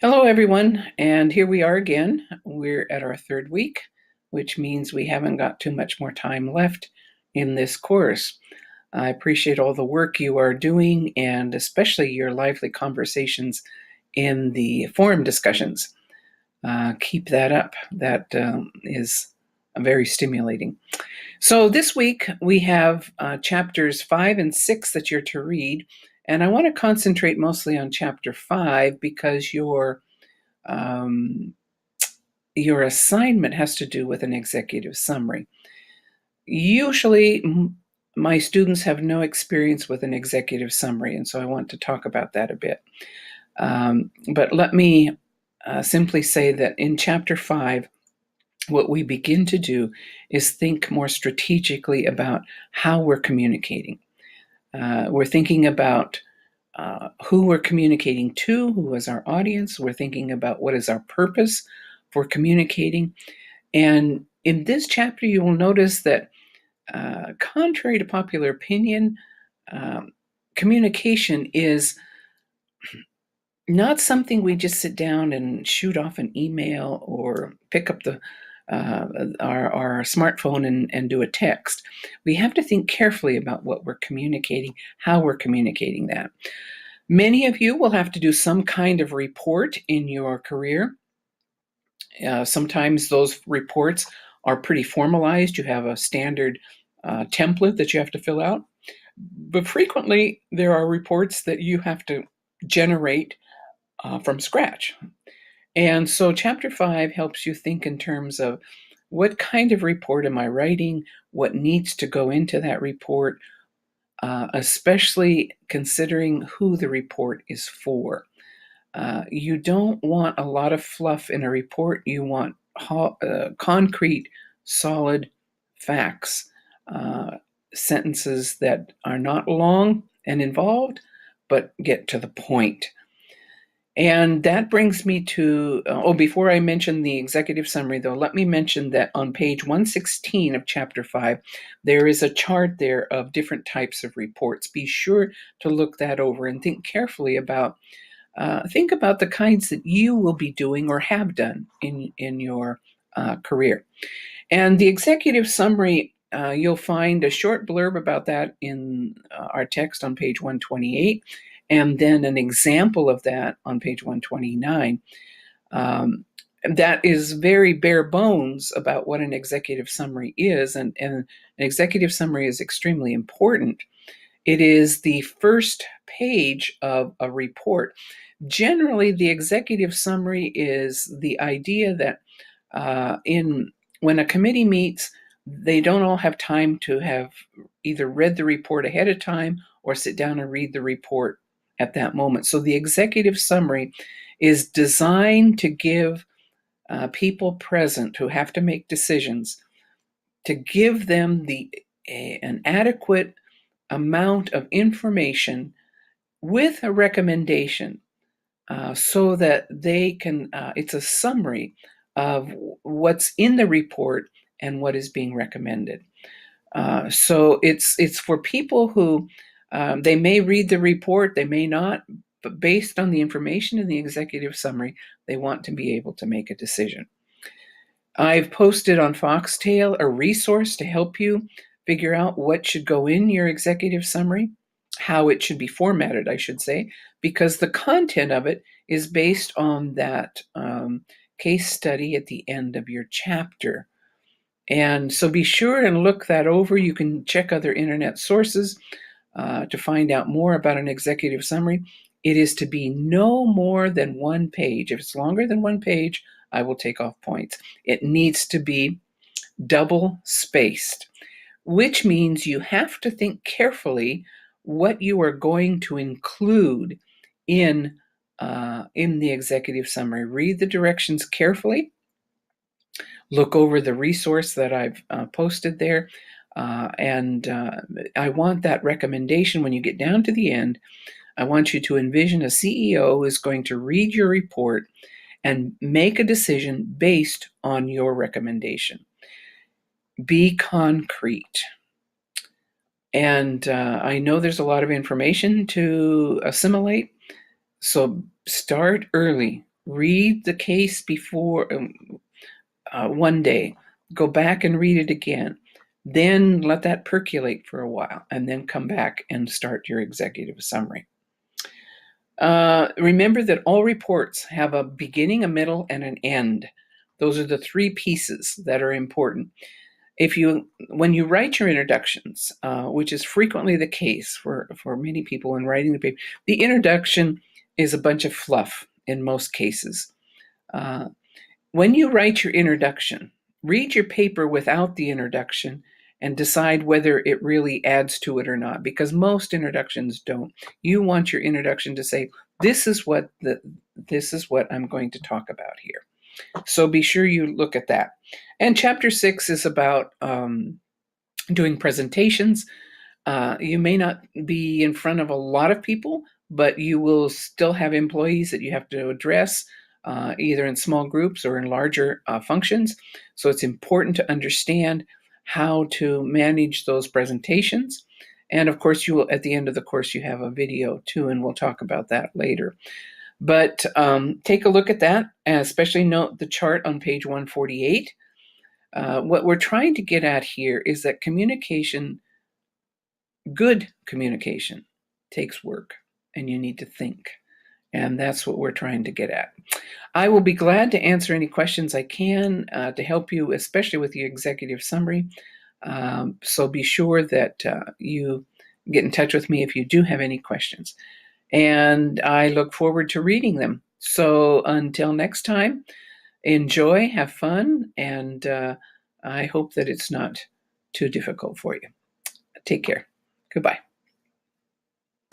Hello, everyone, and here we are again. We're at our third week, which means we haven't got too much more time left in this course. I appreciate all the work you are doing and especially your lively conversations in the forum discussions. Keep that up. That is very stimulating. So, this week we have chapters 5 and 6 that you're to read, and I want to concentrate mostly on chapter 5 because um, your assignment has to do with an executive summary. Usually, my students have no experience with an executive summary, and so I want to talk about that a bit. But let me simply say that in chapter 5, what we begin to do is think more strategically about how we're communicating. We're thinking about who we're communicating to, who is our audience. We're thinking about what is our purpose for communicating. And in this chapter, you will notice that, contrary to popular opinion, um, communication is not something we just sit down and shoot off an email or pick up our smartphone and do a text. We have to think carefully about what we're communicating, how we're communicating that. Many of you will have to do some kind of report in your career. Sometimes those reports are pretty formalized. You have a standard template that you have to fill out. But frequently, there are reports that you have to generate from scratch. And so, chapter 5 helps you think in terms of what kind of report am I writing, what needs to go into that report, especially considering who the report is for. You don't want a lot of fluff in a report. You want concrete, solid facts, sentences that are not long and involved, but get to the point. And that brings me to, before I mention the executive summary, though, let me mention that on page 116 of chapter 5, there is a chart there of different types of reports. Be sure to look that over and think carefully about the kinds that you will be doing or have done in your career. And the executive summary, you'll find a short blurb about that in our text on page 128, and then an example of that on page 129. That is very bare bones about what an executive summary is, and an executive summary is extremely important. It is the first page of a report. Generally, the executive summary is the idea that when a committee meets, they don't all have time to have either read the report ahead of time or sit down and read the report at that moment. So the executive summary is designed to give people present who have to make decisions, to give them an adequate amount of information with a recommendation, so that they can, it's a summary of what's in the report and what is being recommended. So it's for people who, they may read the report, they may not, but based on the information in the executive summary, they want to be able to make a decision. I've posted on Foxtail a resource to help you figure out what should go in your executive summary, how it should be formatted, I should say, because the content of it is based on that case study at the end of your chapter. And so be sure and look that over. You can check other internet sources to find out more about an executive summary. It is to be no more than one page. If it's longer than one page, I will take off points. It needs to be double spaced, which means you have to think carefully what you are going to include in the executive summary. Read the directions carefully. Look over the resource that I've posted there. And I want that recommendation when you get down to the end. I want you to envision a CEO who is going to read your report and make a decision based on your recommendation. Be concrete. And I know there's a lot of information to assimilate, so start early read the case before one day, go back and read it again, then let that percolate for a while, and then come back and start your executive summary. Remember that all reports have a beginning, a middle, and an end. Those are the three pieces that are important. When you write your introductions, which is frequently the case for many people in writing the paper, the introduction is a bunch of fluff in most cases. When you write your introduction, read your paper without the introduction and decide whether it really adds to it or not, because most introductions don't. You want your introduction to say, this is what I'm going to talk about here. So be sure you look at that. And chapter 6 is about doing presentations. You may not be in front of a lot of people, but you will still have employees that you have to address, either in small groups or in larger functions. So it's important to understand how to manage those presentations. And of course, you will, at the end of the course, you have a video too, and we'll talk about that later. But take a look at that, and especially note the chart on page 148. What we're trying to get at here is that good communication takes work, and you need to think. And that's what we're trying to get at. I will be glad to answer any questions I can to help you, especially with your executive summary. So be sure that you get in touch with me if you do have any questions. And I look forward to reading them. So until next time, enjoy, have fun, and I hope that it's not too difficult for you. Take care. Goodbye.